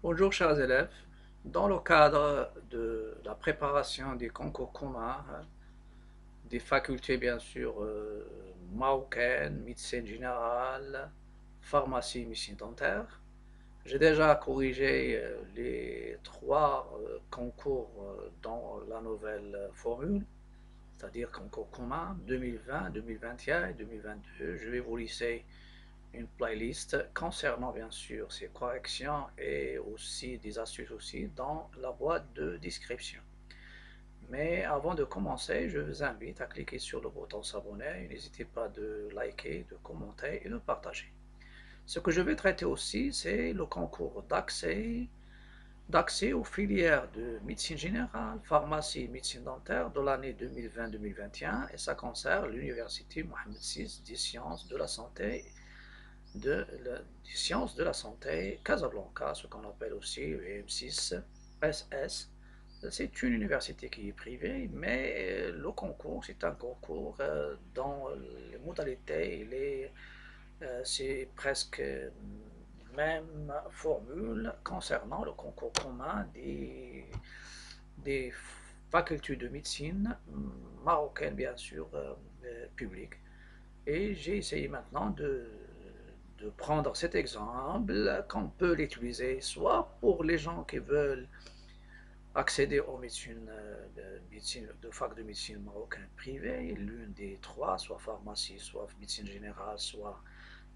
Bonjour chers élèves, dans le cadre de la préparation des concours communs, des facultés bien sûr marocaines, médecine générale, pharmacie, médecine dentaire, j'ai déjà corrigé les trois concours dans la nouvelle formule, c'est-à-dire concours commun 2020, 2021 et 2022. Je vais vous laisser une playlist concernant bien sûr ces corrections et aussi des astuces aussi dans la boîte de description. Mais avant de commencer, je vous invite à cliquer sur le bouton s'abonner. N'hésitez pas de liker, de commenter et de partager. Ce que je vais traiter aussi, c'est le concours d'accès aux filières de médecine générale, pharmacie et médecine dentaire de l'année 2020-2021 et ça concerne l'université Mohamed VI des sciences de la santé des sciences de la santé, Casablanca, ce qu'on appelle aussi UM6 SS. C'est une université qui est privée, mais le concours, c'est un concours dans les modalités, c'est presque même formule concernant le concours commun des facultés de médecine marocaines, bien sûr, publiques. Et j'ai essayé maintenant de prendre cet exemple qu'on peut l'utiliser soit pour les gens qui veulent accéder aux médecines de fac de médecine marocaine privée, l'une des trois, soit pharmacie, soit médecine générale, soit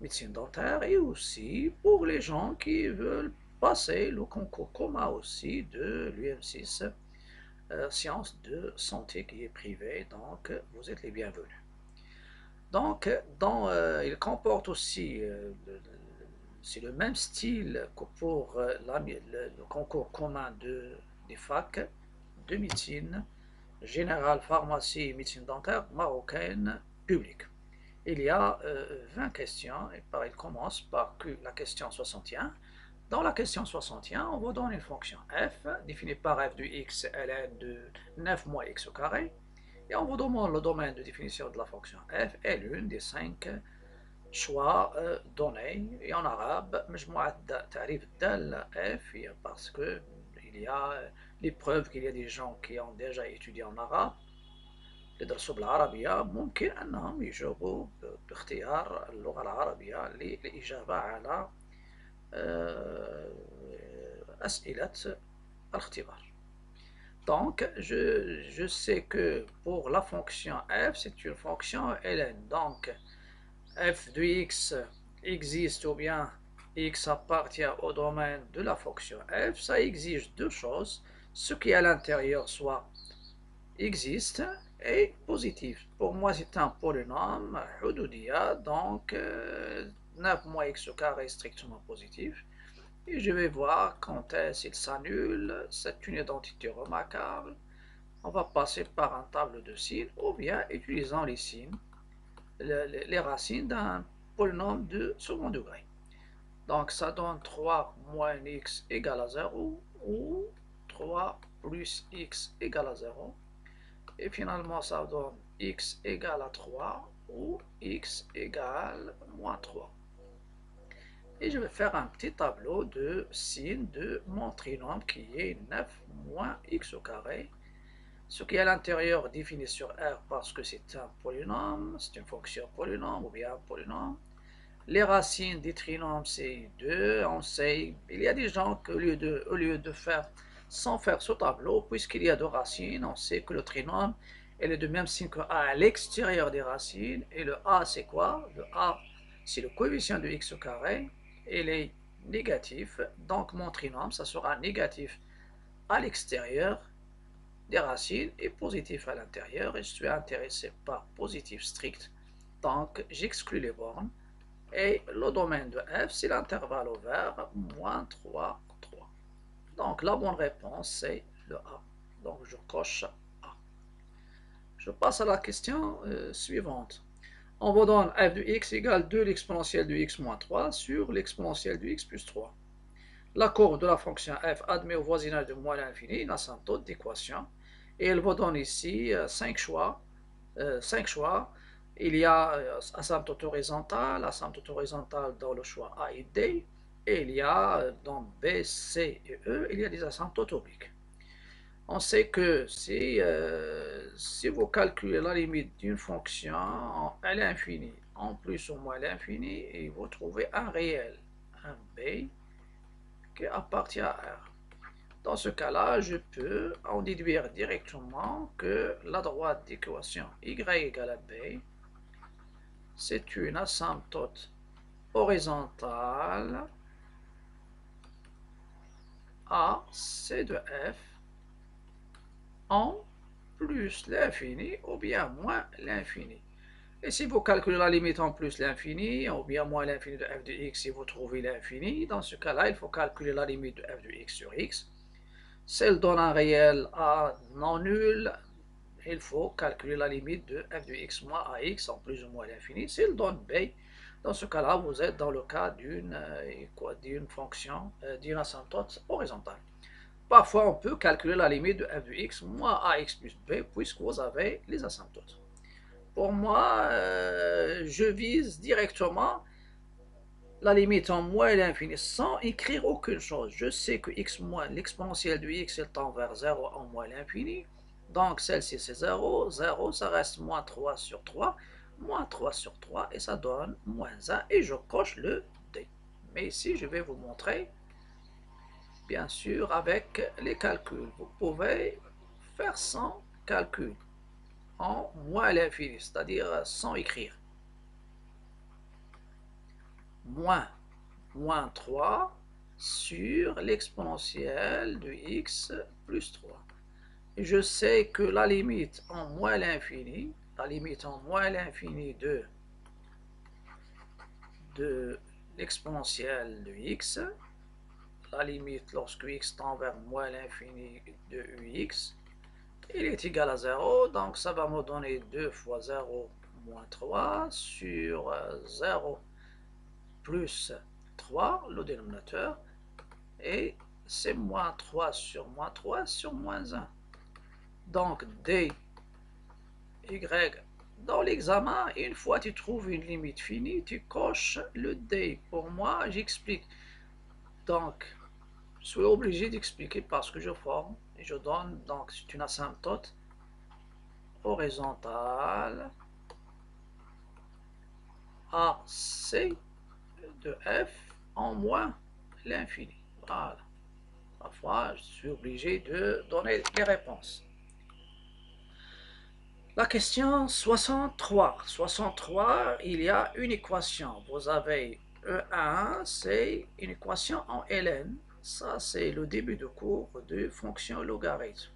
médecine dentaire, et aussi pour les gens qui veulent passer le concours commun aussi de l'UM6 sciences de santé qui est privé, donc vous êtes les bienvenus. Donc, il comporte aussi, c'est le même style que pour le concours commun des facs de médecine générale, pharmacie et médecine dentaire marocaine publique. Il y a 20 questions et il commence par la question 61. Dans la question 61, on vous donne une fonction f définie par f de x, ln de 9 moins x au carré. Et on vous demande le domaine de définition de la fonction f est l'une des 5 choix donnés. Et en arabe, مجموعة تعريف الدالة f parce que il y a les preuves qu'il y a des gens qui ont déjà étudié en arabe اللي درسوا بالعربية ممكن أنهم يجاوبوا باختيار اللغة العربية للإجابة على أسئلة الاختبار. Donc, je sais que pour la fonction f, c'est une fonction ln. Donc, f de x existe ou bien x appartient au domaine de la fonction f, ça exige deux choses. Ce qui est à l'intérieur soit existe et positif. Pour moi, c'est un polynôme, hudoudia, donc 9 moins x au carré est strictement positif. Et je vais voir quand est-ce qu'il s'annule. C'est une identité remarquable. On va passer par un tableau de signes ou bien utilisant les signes, les racines d'un polynôme de second degré. Donc ça donne 3 moins x égale à 0 ou 3 plus x égale à 0. Et finalement ça donne x égale à 3 ou x égale moins 3. Et je vais faire un petit tableau de signes de mon trinôme qui est 9 moins x au carré. Ce qui est à l'intérieur défini sur R parce que c'est un polynôme, c'est une fonction polynôme ou bien un polynôme. Les racines des trinômes c'est 2, on sait, il y a des gens qu'au lieu de faire, sans faire ce tableau, puisqu'il y a deux racines, on sait que le trinôme est de même signe que A à l'extérieur des racines, et le A c'est quoi? Le A c'est le coefficient de x au carré, il est négatif, donc mon trinôme ça sera négatif à l'extérieur des racines et positif à l'intérieur, et je suis intéressé par positif strict, donc j'exclus les bornes, et le domaine de f c'est l'intervalle ouvert moins 3, 3. Donc la bonne réponse c'est le A, donc je coche A. Je passe à la question suivante. On vous donne f de x égale 2 l'exponentielle de x moins 3 sur l'exponentielle de x plus 3. La courbe de la fonction f admet au voisinage de moins l'infini une asymptote d'équation. Et elle vous donne ici 5 choix. Il y a asymptote horizontale dans le choix A et D. et il y a dans B, C et E, il y a des asymptotes obliques. On sait que si vous calculez la limite d'une fonction à l'infini, en plus ou moins l'infini, et vous trouvez un réel, un B, qui appartient à R. Dans ce cas-là, je peux en déduire directement que la droite d'équation y égale à b, c'est une asymptote horizontale à c de f en plus l'infini ou bien moins l'infini. Et si vous calculez la limite en plus l'infini ou bien moins l'infini de f de x, si vous trouvez l'infini, dans ce cas-là, il faut calculer la limite de f de x sur x. Si elle donne un réel a non nul, il faut calculer la limite de f de x moins ax en plus ou moins l'infini. Si elle donne b, dans ce cas-là, vous êtes dans le cas d'une fonction, d'une asymptote horizontale. Parfois, on peut calculer la limite de f de x moins ax plus b, puisque vous avez les asymptotes. Pour moi, je vise directement la limite en moins l'infini sans écrire aucune chose. Je sais que x moins l'exponentielle de x elle tend vers 0 en moins l'infini. Donc celle-ci c'est 0. 0 ça reste moins 3 sur 3. Moins 3 sur 3 et ça donne moins 1 et je coche le D. Mais ici je vais vous montrer bien sûr avec les calculs. Vous pouvez faire sans calcul en moins l'infini, c'est-à-dire sans écrire. Moins 3 sur l'exponentielle de x plus 3. Et je sais que la limite en moins l'infini, de l'exponentielle de x, la limite lorsque x tend vers moins l'infini de ux, il est égal à 0, donc ça va me donner 2 fois 0 moins 3 sur 0 plus 3, le dénominateur, et c'est moins 3 sur moins 1. Donc dy, dans l'examen, une fois tu trouves une limite finie, tu coches le d. Pour moi, j'explique. Donc, je suis obligé d'expliquer parce que je forme et je donne, donc c'est une asymptote horizontale à c de f en moins l'infini. Voilà. Parfois, je suis obligé de donner les réponses. La question 63. 63, il y a une équation. Vous avez E1, c'est une équation en ln. Ça, c'est le début de cours de fonction logarithme.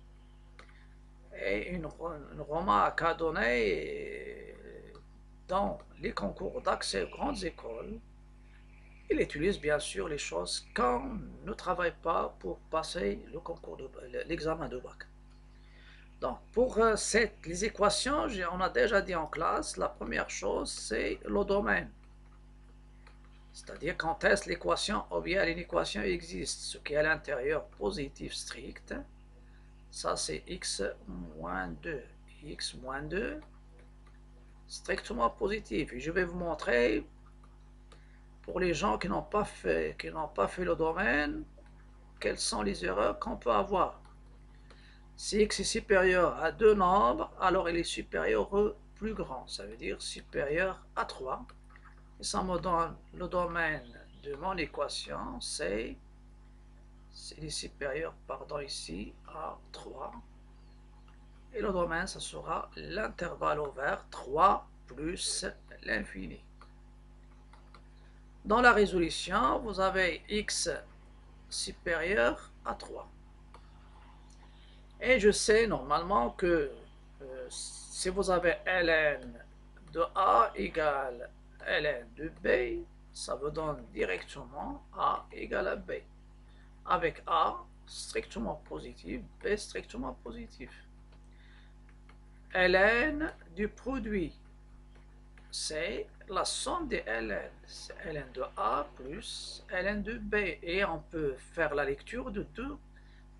Et une remarque à donner dans les concours d'accès aux grandes écoles. Il utilise bien sûr les choses quand on ne travaille pas pour passer l'examen de bac. Donc, pour les équations, on a déjà dit en classe, la première chose, c'est le domaine. C'est-à-dire quand est-ce l'équation ou bien une équation existe, ce qui est à l'intérieur positif strict. Ça, c'est x moins 2. X moins 2, strictement positif. Et je vais vous montrer, pour les gens qui n'ont pas fait le domaine, quelles sont les erreurs qu'on peut avoir. Si x est supérieur à deux nombres, alors il est supérieur au plus grand, ça veut dire supérieur à 3. Et ça me donne le domaine de mon équation, c'est supérieur, ici, à 3. Et le domaine, ça sera l'intervalle ouvert 3 plus l'infini. Dans la résolution, vous avez x supérieur à 3. Et je sais normalement que si vous avez ln de A égale ln de B, ça vous donne directement A égale à B. Avec A strictement positif, B strictement positif. Ln du produit, c'est la somme des ln. C'est ln de A plus ln de B. Et on peut faire la lecture de deux,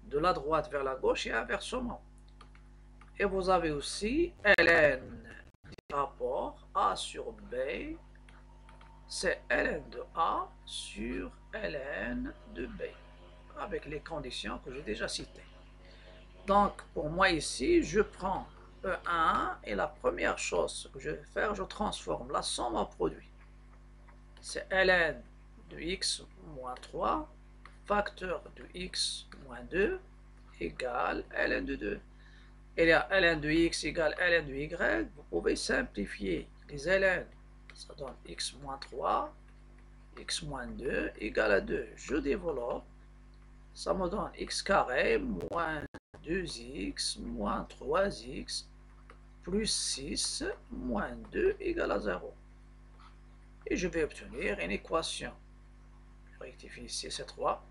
de la droite vers la gauche et inversement. Et vous avez aussi ln du rapport A sur B, c'est ln de A sur ln de B, avec les conditions que j'ai déjà citées. Donc, pour moi ici, je prends E1 et la première chose que je vais faire, je transforme la somme en produit. C'est ln de x moins 3, facteur de x moins 2, égale ln de 2. Il y a ln de x égale ln de y. Vous pouvez simplifier les ln. Ça donne x moins 3, x moins 2 égale à 2. Je développe. Ça me donne x carré moins 2x moins 3x plus 6 moins 2 égale à 0. Et je vais obtenir une équation. Je rectifie ici, c'est 3.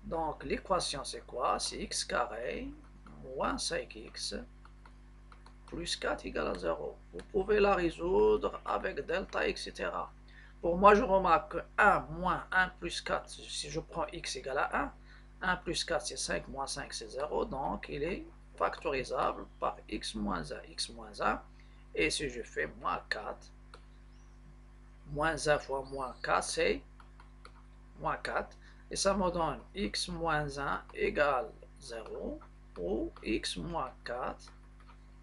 Donc l'équation c'est quoi? C'est x carré moins 5x plus 4 égale à 0. Vous pouvez la résoudre avec delta, etc. Pour moi, je remarque que 1 moins 1 plus 4, si je prends x égale à 1, 1 plus 4 c'est 5, moins 5 c'est 0, donc il est factorisable par x moins 1. Et si je fais moins 4, moins 1 fois moins 4, c'est moins 4. Et ça me donne x moins 1 égale 0, ou x moins 4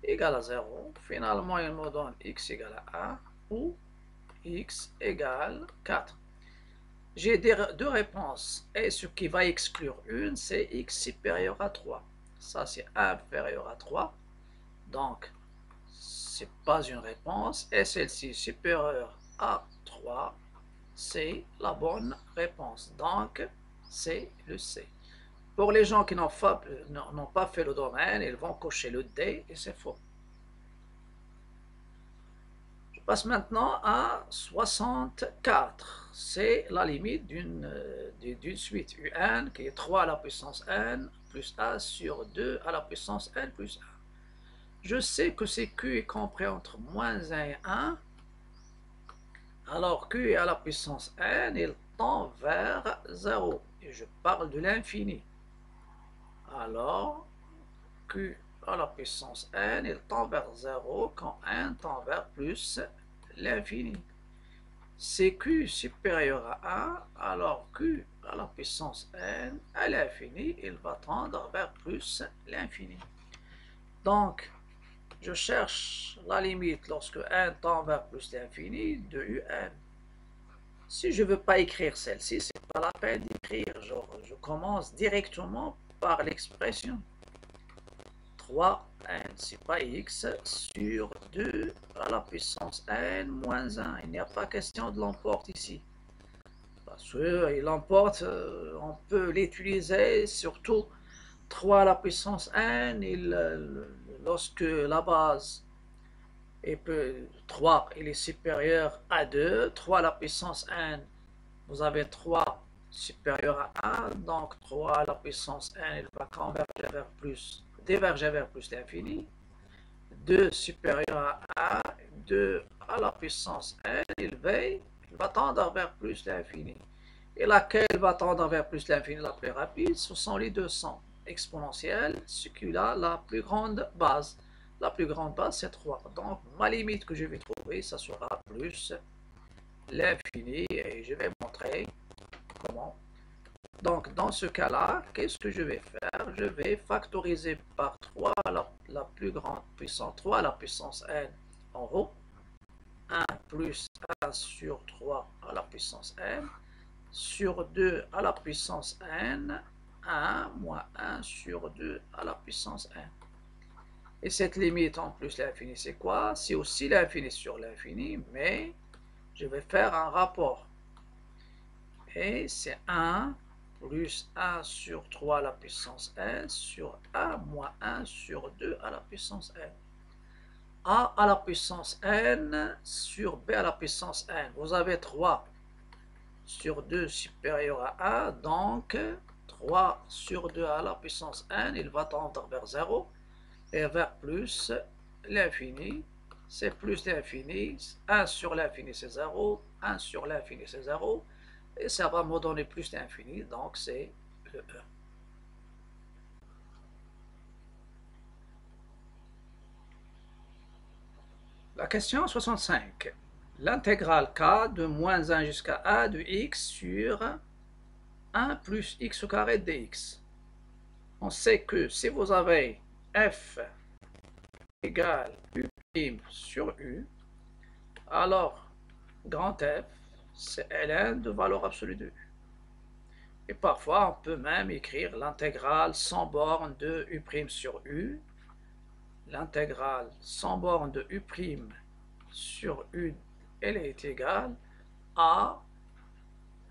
égale à 0. Finalement, il me donne x égale à 1, ou x égale 4. J'ai deux réponses, et ce qui va exclure une, c'est x supérieur à 3. Ça, c'est inférieur à 3, donc c'est pas une réponse, et celle-ci supérieure à 3, c'est la bonne réponse, donc c'est le C. Pour les gens qui n'ont pas fait le domaine, ils vont cocher le D, et c'est faux. Je passe maintenant à 64. C'est la limite d'une suite UN qui est 3 à la puissance n plus a sur 2 à la puissance n plus 1. Je sais que c'est q est compris entre moins 1 et 1. Alors q est à la puissance n, il tend vers 0. Et je parle de l'infini. Alors q à la puissance n, il tend vers 0 quand n tend vers plus l'infini. C'est q supérieur à 1, alors q à la puissance n à l'infini, il va tendre vers plus l'infini. Donc, je cherche la limite lorsque n tend vers plus l'infini de un. Si je ne veux pas écrire celle-ci, ce n'est pas la peine d'écrire. Je commence directement par l'expression 3n, c'est pas x, sur 2 à la puissance n moins 1. Il n'y a pas question de l'emporte ici. Parce qu'il l'emporte, on peut l'utiliser, surtout 3 à la puissance n, lorsque la base est 3, il est supérieur à 2, 3 à la puissance n, vous avez 3 supérieur à 1, donc 3 à la puissance n, il va converger vers plus, diverger vers plus l'infini. 2 supérieur à 1, 2 à la puissance n, il va tendre vers plus l'infini. Et laquelle va tendre vers plus l'infini la plus rapide? Ce sont les 200 exponentielles, ce qui a la plus grande base. La plus grande base, c'est 3. Donc, ma limite que je vais trouver, ça sera plus l'infini. Et je vais montrer comment. Donc, dans ce cas-là, qu'est-ce que je vais faire? Je vais factoriser par 3 la plus grande puissance, 3 à la puissance n en haut. 1 plus 1 sur 3 à la puissance n, sur 2 à la puissance n, 1 moins 1 sur 2 à la puissance n. Et cette limite en plus l'infini, c'est quoi? C'est aussi l'infini sur l'infini, mais je vais faire un rapport. Et c'est 1 plus 1 sur 3 à la puissance n sur 1 moins 1 sur 2 à la puissance n. A à la puissance n sur b à la puissance n. Vous avez 3 sur 2 supérieur à 1, donc 3 sur 2 à la puissance n, il va tendre vers 0 et vers plus l'infini. C'est plus l'infini, 1 sur l'infini c'est 0, 1 sur l'infini c'est 0, et ça va me donner plus l'infini, donc c'est le E. La question 65. l'intégrale k de moins 1 jusqu'à a de x sur 1 plus x au carré dx. On sait que si vous avez f égale u' sur u, alors grand F, c'est ln de valeur absolue de u. Et parfois, on peut même écrire l'intégrale sans borne de u' sur u, l'intégrale sans borne de u' sur u, elle est égale à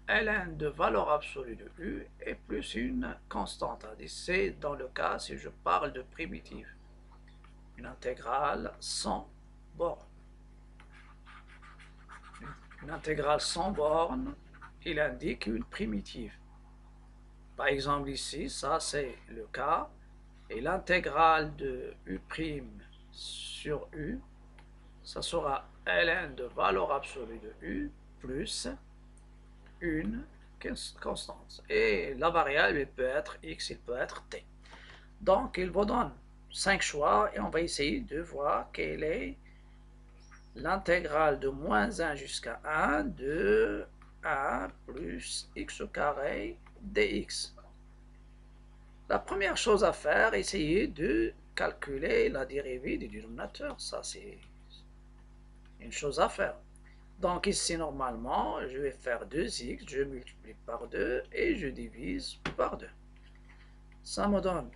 ln de valeur absolue de u et plus une constante. C'est dans le cas si je parle de primitive. Une intégrale sans borne. Une intégrale sans borne, il indique une primitive. Par exemple ici, ça c'est le cas, et l'intégrale de u' sur u, ça sera ln de valeur absolue de u plus une constante. Et la variable, elle peut être x, il peut être t. Donc, il vous donne 5 choix et on va essayer de voir quelle est l'intégrale de moins 1 jusqu'à 1 de 1 plus x au carré dx. La première chose à faire, essayer de calculer la dérivée du dénominateur. Ça, c'est une chose à faire. Donc ici, normalement, je vais faire 2x, je multiplie par 2 et je divise par 2. Ça me donne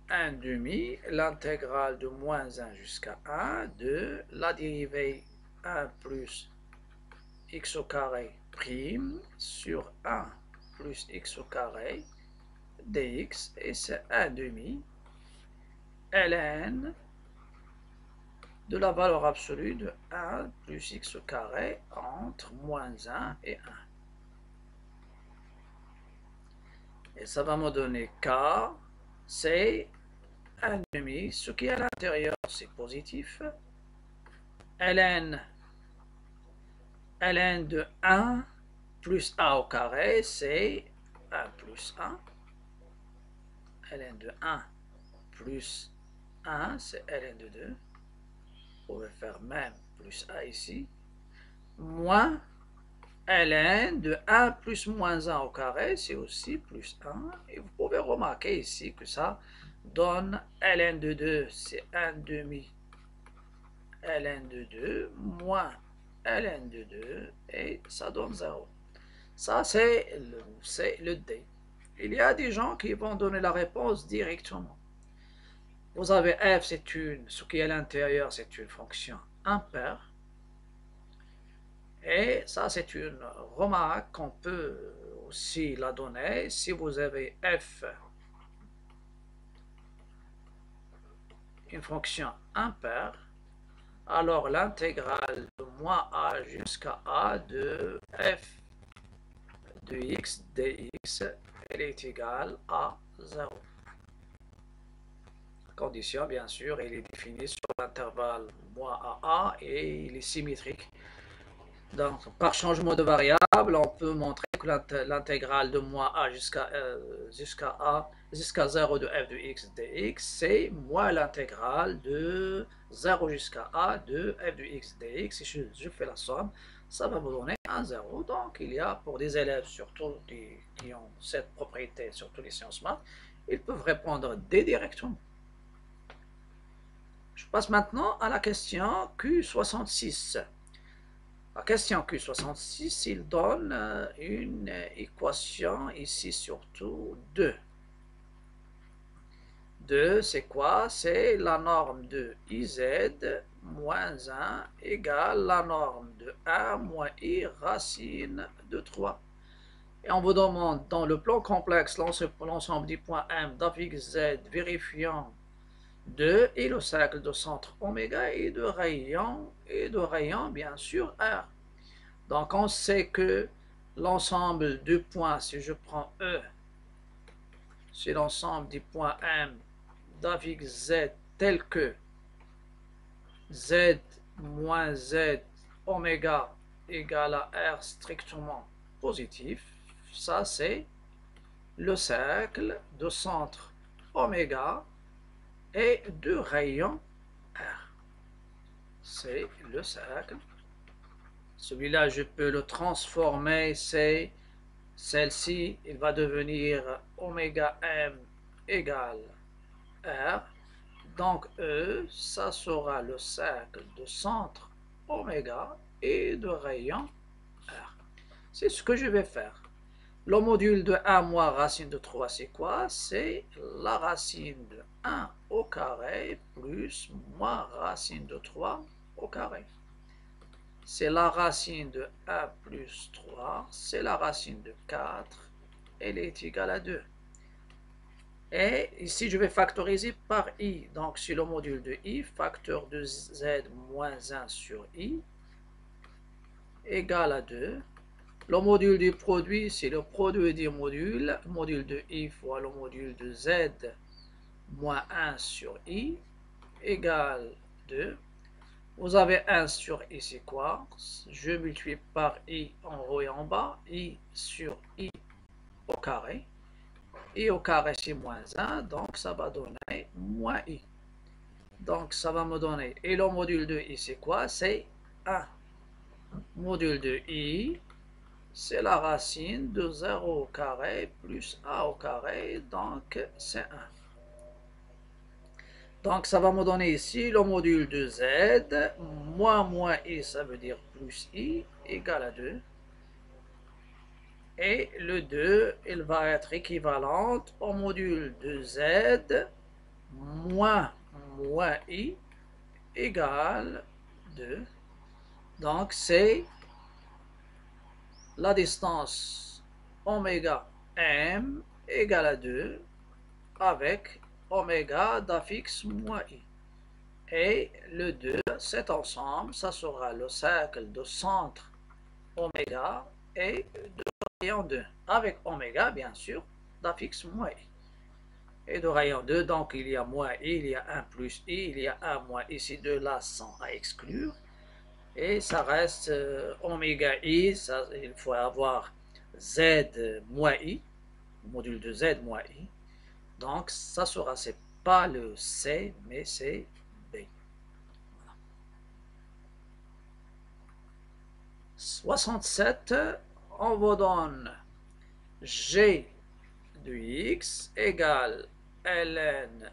1 demi, l'intégrale de moins 1 jusqu'à 1 de la dérivée 1 plus x au carré prime sur 1 plus x au carré dx, et c'est 1 demi ln de la valeur absolue de 1 plus x au carré entre moins 1 et 1. Et ça va me donner k, c'est 1 demi, ce qui est à l'intérieur c'est positif. ln de 1 plus a au carré, c'est 1 plus 1. ln de 1 plus 1, c'est ln de 2. Vous pouvez faire même plus a ici. Moins ln de 1 plus moins 1 au carré, c'est aussi plus 1. Et vous pouvez remarquer ici que ça donne ln de 2, c'est 1 demi ln de 2 moins ln de 2 et ça donne 0. Ça, c'est le D. Il y a des gens qui vont donner la réponse directement. Vous avez f, ce qui est à l'intérieur, c'est une fonction impaire. Et ça, c'est une remarque qu'on peut aussi la donner. Si vous avez f, une fonction impaire, alors l'intégrale de moins a jusqu'à a de f de x dx, elle est égale à 0. Condition, bien sûr, elle est définie sur l'intervalle moins à a et il est symétrique. Donc, par changement de variable, on peut montrer que l'intégrale de moins a jusqu'à 0 de f de x dx, c'est moins l'intégrale de 0 jusqu'à a de f de x dx. Si je fais la somme, ça va me donner un 0. Donc, il y a pour des élèves, surtout qui ont cette propriété, surtout les sciences maths, ils peuvent répondre D directement. Je passe maintenant à la question Q66. La question Q66, il donne une équation ici surtout 2. 2, c'est quoi? C'est la norme de IZ moins 1 égale la norme de 1 moins I racine de 3. Et on vous demande dans le plan complexe l'ensemble des points M d'affixe Z vérifiant 2 et le cercle de centre oméga et de rayon bien sûr R. Donc on sait que l'ensemble de points, si je prends E, c'est l'ensemble des points M d'affixe Z tel que Z moins Z oméga égale à R strictement positif. Ça c'est le cercle de centre oméga et de rayon R. C'est le cercle. Celui-là, je peux le transformer, c'est celle-ci, il va devenir oméga m égale R. Donc E, ça sera le cercle de centre oméga et de rayon R. C'est ce que je vais faire. Le module de 1 moins racine de 3, c'est quoi? C'est la racine de 1 au carré plus moins racine de 3 au carré. C'est la racine de 1 plus 3, c'est la racine de 4, elle est égale à 2. Et ici, je vais factoriser par i. Donc, sur le module de i, facteur de z moins 1 sur i égale à 2. Le module du produit, c'est le produit des modules. Le module de i fois le module de z moins 1 sur i égale 2. Vous avez 1 sur i, c'est quoi? Je multiplie par i en haut et en bas. I sur i au carré. I au carré, c'est moins 1. Donc, ça va donner moins i. Donc, ça va me donner. Et le module de i, c'est quoi? C'est 1. Module de i, c'est la racine de 0 au carré plus a au carré. Donc, c'est 1. Donc, ça va me donner ici le module de z, moins i, ça veut dire plus i, égale à 2. Et le 2, il va être équivalent au module de z, moins i, égale 2. Donc, c'est la distance oméga m égale à 2 avec oméga d'affixe moins i. Et le 2, cet ensemble, ça sera le cercle de centre oméga et de rayon 2. Avec oméga, bien sûr, d'affixe moins i. Et de rayon 2, donc il y a moins i, il y a 1 plus i, il y a 1 moins i, ces deux-là sont à exclure. Et ça reste oméga i, ça, il faut avoir z moins i, module de z moins i. Donc ça sera, c'est pas le C, mais c'est B. 67, on vous donne G de x égale ln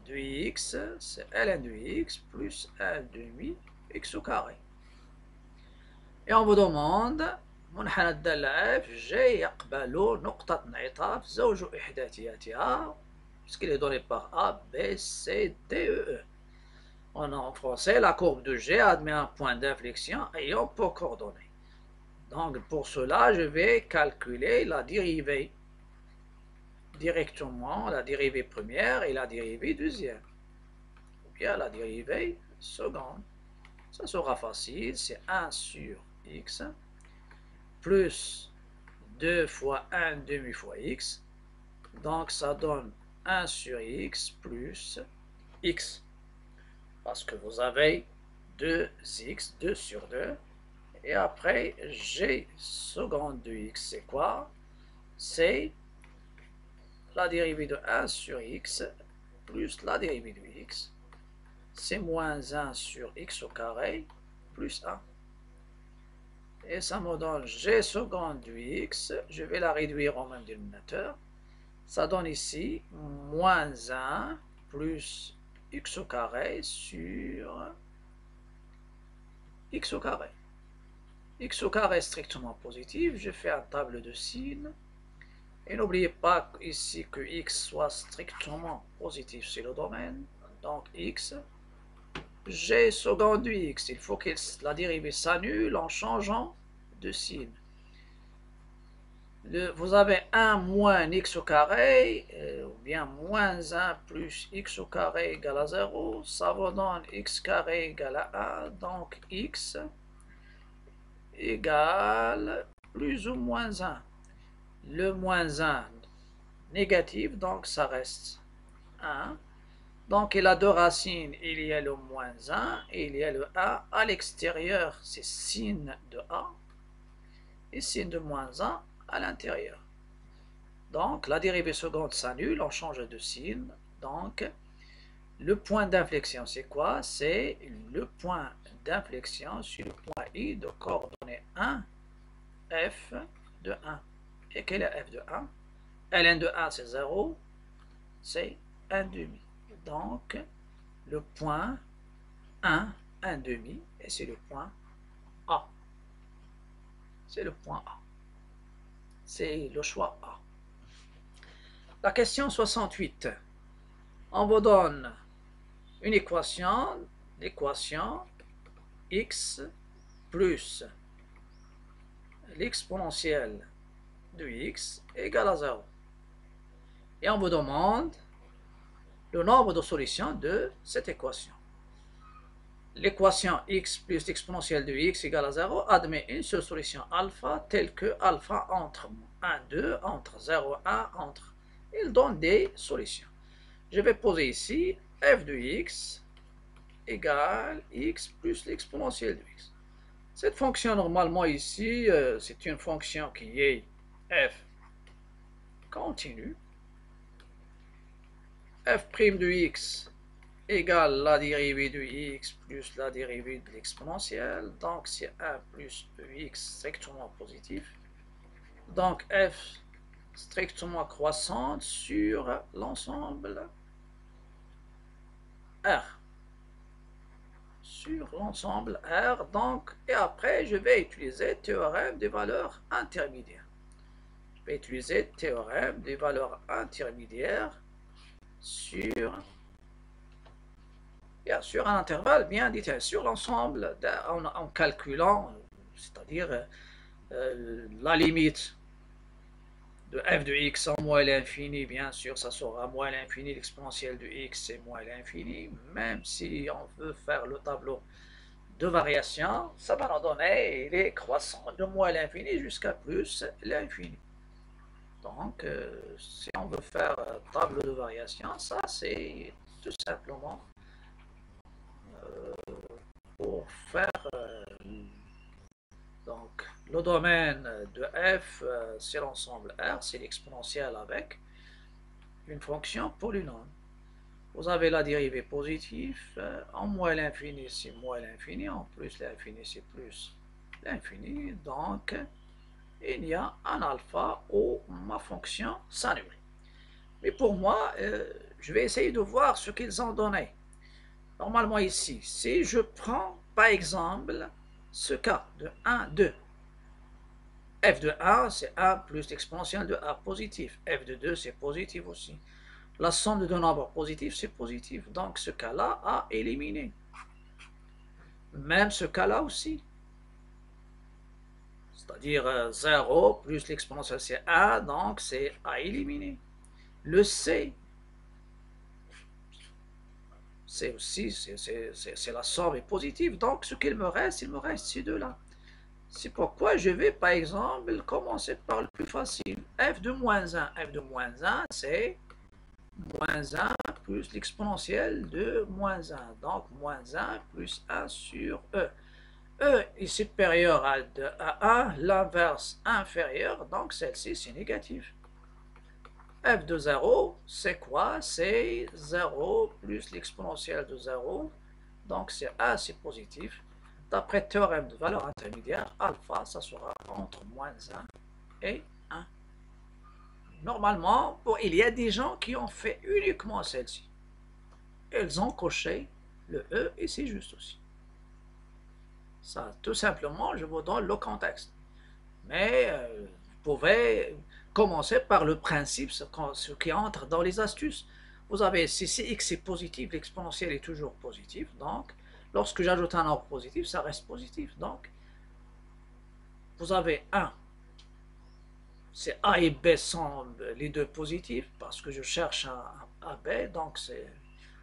de x, c'est ln de x plus 1 demi x au carré. Et on vous demande منحنى الدالة f G يقبل نقطة انعطاف زوج إحداثياتها puisqu'il est donné par A, B, C, D, E. En français, la courbe de G admet un point d'inflexion ayant pour coordonnées. Donc pour cela, je vais calculer la dérivée directement, la dérivée première et la dérivée deuxième. Ou bien la dérivée seconde. Ça sera facile, c'est 1 sur x plus 2 fois 1 demi fois x. Donc ça donne 1 sur x plus x. Parce que vous avez 2x, 2 sur 2. Et après, g seconde de x, c'est quoi? C'est la dérivée de 1 sur x plus la dérivée de x. C'est moins 1 sur x au carré plus 1. Et ça me donne g seconde de x. Je vais la réduire au même dénominateur. Ça donne ici moins 1 plus x au carré sur x au carré. X au carré est strictement positif. Je fais un table de signes. Et n'oubliez pas ici que x soit strictement positif sur le domaine. Donc x, g seconde de x. Il faut que la dérivée s'annule en changeant de signe. Vous avez 1 moins x au carré, ou bien moins 1 plus x au carré égale à 0. Ça vous donne x carré égale à 1. Donc x égale plus ou moins 1. Le moins 1 négatif, donc ça reste 1. Donc il a deux racines, il y a le moins 1 et il y a le a. À l'extérieur, c'est sin de a et sin de moins 1 à l'intérieur. Donc la dérivée seconde s'annule, on change de signe. Donc Le point d'inflexion, c'est quoi? C'est le point d'inflexion sur le point I de coordonnées 1, F de 1. Et quel est F de 1? Ln de 1, c'est 0, c'est 1 demi. Donc, le point 1, 1 demi, et c'est le point A. C'est le point A. C'est le choix A. La question 68. On vous donne une équation, l'équation x plus l'exponentielle de x égale à 0. Et on vous demande le nombre de solutions de cette équation. L'équation x plus l'exponentielle de x égale à 0 admet une seule solution alpha telle que alpha entre 1, 2, entre 0, 1, entre. Il donne des solutions. Je vais poser ici f de x égale x plus l'exponentielle de x. Cette fonction, normalement, ici, c'est une fonction qui est f continue. F' de x égale la dérivée de x plus la dérivée de l'exponentielle. Donc, c'est 1 plus x strictement positif. Donc, f strictement croissante sur l'ensemble R. Sur l'ensemble R, donc, et après, je vais utiliser théorème des valeurs intermédiaires. Je vais utiliser théorème des valeurs intermédiaires sur un intervalle bien déterminé, sur l'ensemble, en calculant, c'est-à-dire la limite de f de x en moins l'infini, bien sûr, ça sera moins l'infini, l'exponentielle de x c'est moins l'infini, même si on veut faire le tableau de variation, ça va nous donner les croissants de moins l'infini jusqu'à plus l'infini. Donc, si on veut faire un tableau de variation, ça c'est tout simplement pour faire donc le domaine de f, c'est l'ensemble R, c'est l'exponentielle avec une fonction polynôme. Vous avez la dérivée positive, en moins l'infini c'est moins l'infini, en plus l'infini c'est plus l'infini, donc il y a un alpha où ma fonction s'annule. Mais pour moi, je vais essayer de voir ce qu'ils ont donné. Normalement ici, si je prends par exemple ce cas de 1, 2, f de 1 c'est 1 plus l'exponentielle de a positif, f de 2 c'est positif aussi. La somme de deux nombres positifs c'est positif, donc ce cas-là a éliminé. Même ce cas-là aussi. C'est-à-dire 0 plus l'exponentielle c'est 1, donc c'est à éliminer. Le C, c'est aussi, c'est la somme est positive, donc ce qu'il me reste, il me reste ces deux-là. C'est pourquoi je vais par exemple commencer par le plus facile. F de moins 1, f de moins 1 c'est moins 1 plus l'exponentielle de moins 1, donc moins 1 plus 1 sur E. E est supérieur à 1, l'inverse inférieur, donc celle-ci c'est négatif. F de 0, c'est quoi? C'est 0 plus l'exponentielle de 0, donc c'est 1, c'est positif. D'après théorème de valeur intermédiaire, alpha, ça sera entre moins 1 et 1. Normalement, il y a des gens qui ont fait uniquement celle-ci. Ils ont coché le E et c'est juste aussi. Ça, tout simplement, je vous donne le contexte. Mais vous pouvez commencer par le principe, ce qui entre dans les astuces. Vous avez, si x est positif, l'exponentielle est toujours positive. Donc, lorsque j'ajoute un nombre positif, ça reste positif. Donc, vous avez 1. C'est A et B sont les deux positifs parce que je cherche un B. Donc,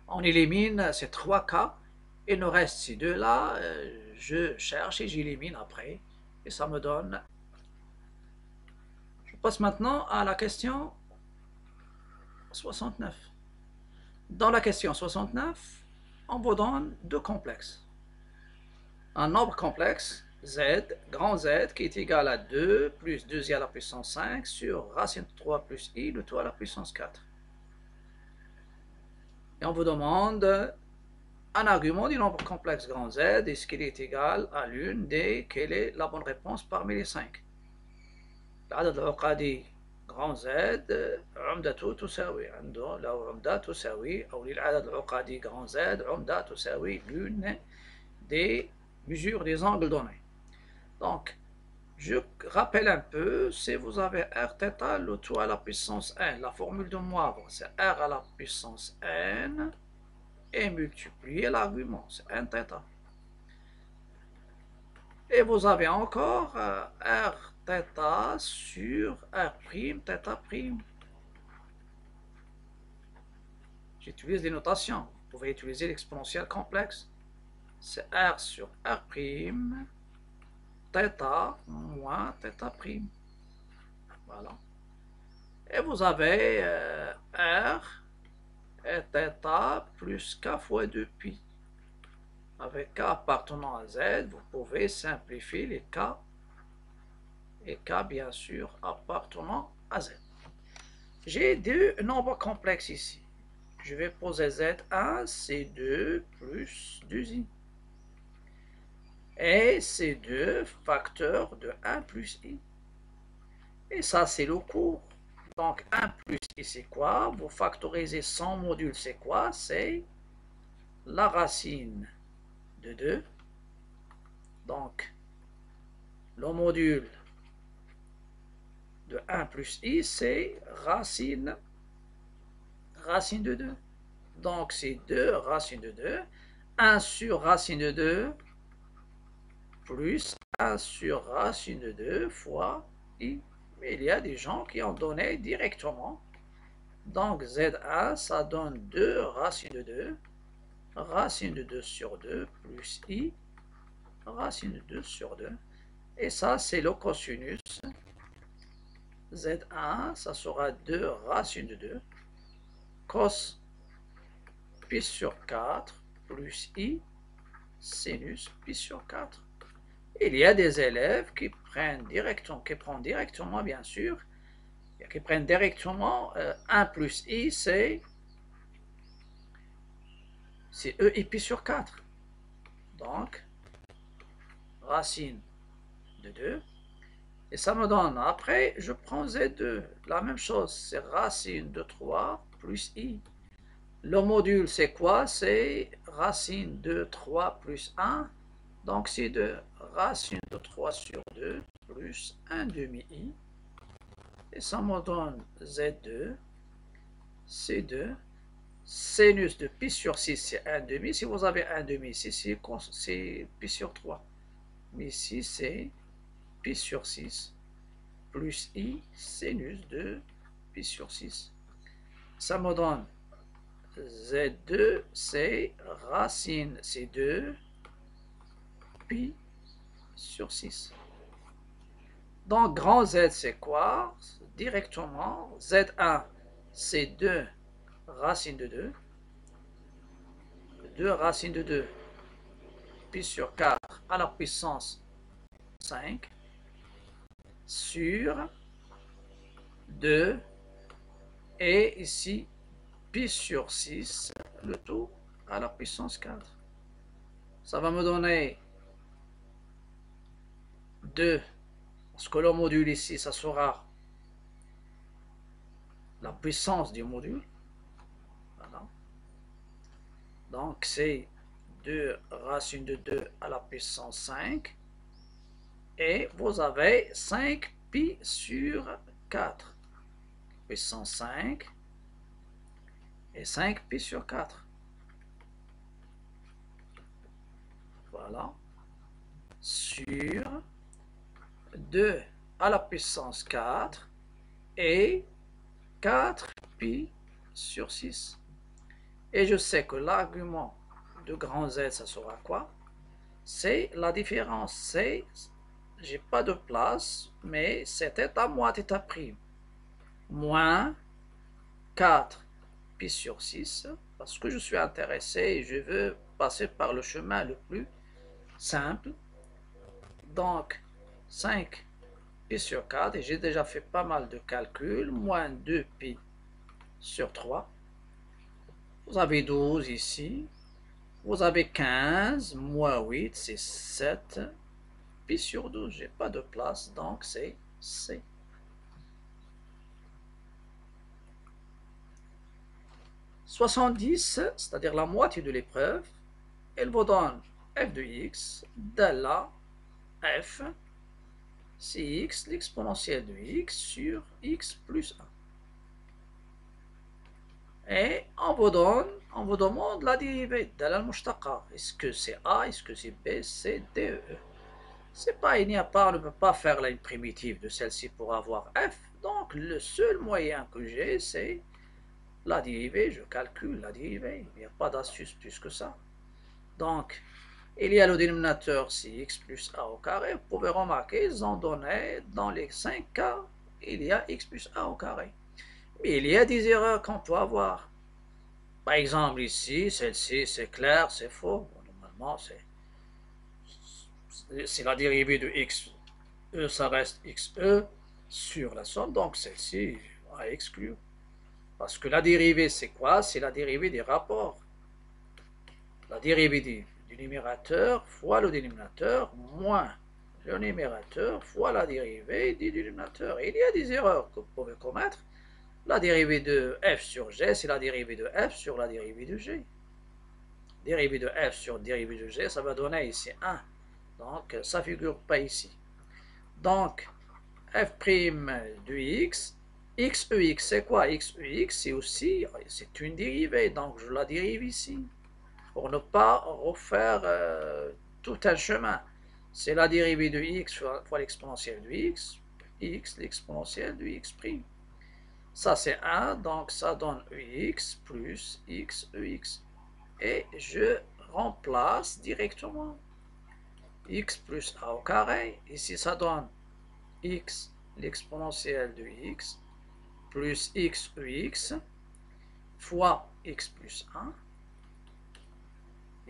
on élimine ces 3 cas. Il nous reste ces deux-là. Je cherche et j'élimine après. Et ça me donne. Je passe maintenant à la question 69. Dans la question 69, on vous donne deux complexes. Un nombre complexe, z, grand Z, qui est égal à 2 plus 2i à la puissance 5 sur racine de 3 plus i de tout à la puissance 4. Et on vous demande un argument du nombre complexe grand Z, est-ce qu'il est égal à l'une des, quelle est la bonne réponse parmi les 5. العدد العقدي grand Z عمدته تساوي عنده له عمدة تساوي أو للعدد العقدي grand Z عمدة تساوي l'une des mesures des angles donnés. Donc, je rappelle un peu, si vous avez R θ, le tout à la puissance n, la formule de Moivre, c'est R à la puissance n, et multiplier l'argument, c'est n θ. Et vous avez encore R θ sur R', θ'. J'utilise les notations. Vous pouvez utiliser l'exponentielle complexe. C'est R sur R', θ moins θ'. Voilà. Et vous avez R et θ plus K fois 2π. Avec K appartenant à Z, vous pouvez simplifier les K et K bien sûr appartenant à Z. J'ai deux nombres complexes ici. Je vais poser Z1, C2 plus 2i. Et C2 facteur de 1 plus i. Et ça c'est le cours. Donc 1 plus i c'est quoi? Vous factorisez son module, c'est quoi? C'est la racine de 2. Donc, le module de 1 plus i, c'est racine de 2. Donc, c'est 2 racine de 2. 1 sur racine de 2 plus 1 sur racine de 2 fois i. Mais il y a des gens qui ont donné directement. Donc, Z1, ça donne 2 racine de 2. Racine de 2 sur 2 plus i. Racine de 2 sur 2. Et ça, c'est le cosinus. Z1, ça sera 2 racine de 2. Cos pi sur 4 plus i sinus pi sur 4. Il y a des élèves qui prennent directement, bien sûr, qui prennent directement 1 plus i, c'est e i pi sur 4. Donc, racine de 2. Et ça me donne, après, je prends Z2. La même chose, c'est racine de 3 plus i. Le module, c'est quoi? C'est racine de 3 plus 1. Donc, c'est de racine de 3 sur 2 plus 1 demi-i. Et ça me donne Z2, C2. Sinus de pi sur 6, c'est 1 demi. Si vous avez 1 demi ici, c'est pi sur 3. Mais ici, c'est pi sur 6 plus i sinus de pi sur 6. Ça me donne Z2, c'est racine C2 pi sur 6. Donc, grand Z, c'est quoi? Directement, Z1, c'est 2 racine de 2. 2 racine de 2 pi sur 4 à la puissance 5 sur 2 et ici pi sur 6, le tout à la puissance 4. Ça va me donner 2, parce que le module ici, ça sera la puissance du module. Voilà. Donc c'est 2 racine de 2 à la puissance 5. Et vous avez 5 pi sur 4. Puissance 5. Et 5 pi sur 4. Voilà. Sur 2 à la puissance 4. Et 4 pi sur 6. Et je sais que l'argument de grand Z, ça sera quoi? C'est la différence. C'est, j'ai pas de place, mais c'était à moi θ'. Moins 4 pi sur 6, parce que je suis intéressé et je veux passer par le chemin le plus simple. Donc, 5 pi sur 4, et j'ai déjà fait pas mal de calculs, moins 2 pi sur 3. Vous avez 12 ici. Vous avez 15, moins 8, c'est 7. Pi sur 12, j'ai pas de place, donc c'est C. « 70, c'est-à-dire la moitié de l'épreuve, elle vous donne f de x de la f, c'est x, l'exponentielle de x sur x plus 1. Et on vous demande la dérivée de la mushtaqa. Est-ce que c'est a, est-ce que c'est b, c, d, e. C'est pas, il n'y a pas, on ne peut pas faire une primitive de celle-ci pour avoir f. Donc le seul moyen que j'ai, c'est la dérivée, je calcule la dérivée. Il n'y a pas d'astuce plus que ça. Donc, il y a le dénominateur, c'est x plus a au carré. Vous pouvez remarquer, ils ont donné, dans les 5 cas, il y a x plus a au carré. Mais il y a des erreurs qu'on peut avoir. Par exemple, ici, celle-ci, c'est clair, c'est faux. Bon, normalement, c'est la dérivée de x. E, ça reste xe sur la somme. Donc, celle-ci à exclure. Parce que la dérivée, c'est quoi? C'est la dérivée des rapports. La dérivée du numérateur fois le dénominateur moins le numérateur fois la dérivée du dénominateur. Il y a des erreurs que vous pouvez commettre. La dérivée de f sur g, c'est la dérivée de f sur la dérivée de g. Dérivée de f sur dérivée de g, ça va donner ici 1. Donc, ça ne figure pas ici. Donc, f' de x, xex, c'est quoi xex? C'est aussi, c'est une dérivée, donc je la dérive ici. Pour ne pas refaire tout un chemin. C'est la dérivée de x fois l'exponentielle de x l'exponentielle de x'. Ça c'est 1, donc ça donne ex plus xex. Et je remplace directement x plus a au carré. Ici ça donne x l'exponentielle de x plus xex fois x plus 1.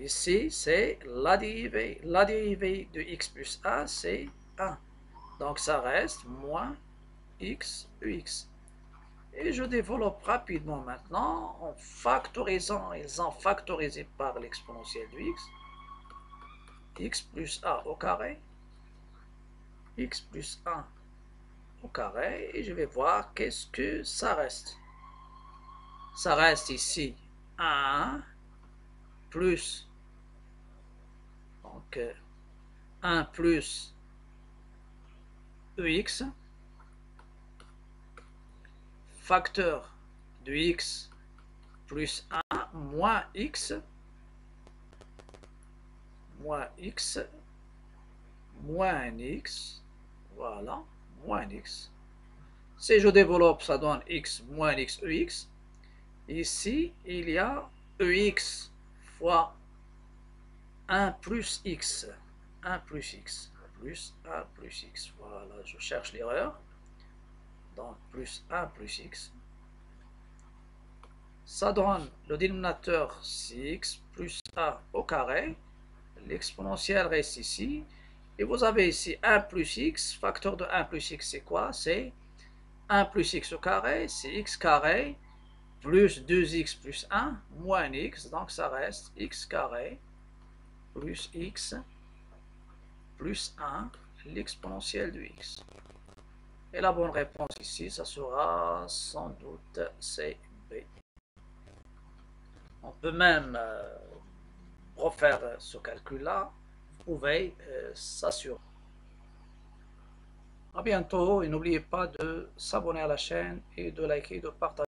Ici, c'est la dérivée. La dérivée de x plus 1, c'est 1. Donc, ça reste moins x ex. Et je développe rapidement maintenant en factorisant. Ils ont factorisé par l'exponentielle de x. X plus a au carré. X plus 1 au carré. Et je vais voir qu'est-ce que ça reste. Ça reste ici 1 plus... Donc, 1 plus ex, facteur de x plus 1 moins x, moins x, moins x, voilà, moins x. Si je développe, ça donne x moins x ex. Ici, il y a ex fois 1 plus x, 1 plus x, plus 1 plus x. Voilà, je cherche l'erreur. Donc, plus 1 plus x. Ça donne le dénominateur, c'est x plus a au carré. L'exponentielle reste ici. Et vous avez ici 1 plus x. Facteur de 1 plus x, c'est quoi? C'est 1 plus x au carré, c'est x carré, plus 2x plus 1, moins x. Donc, ça reste x carré plus x plus 1, l'exponentielle de x. Et la bonne réponse ici, ça sera sans doute CB. On peut même refaire ce calcul-là. Vous pouvez s'assurer. À bientôt et n'oubliez pas de s'abonner à la chaîne et de liker et de partager.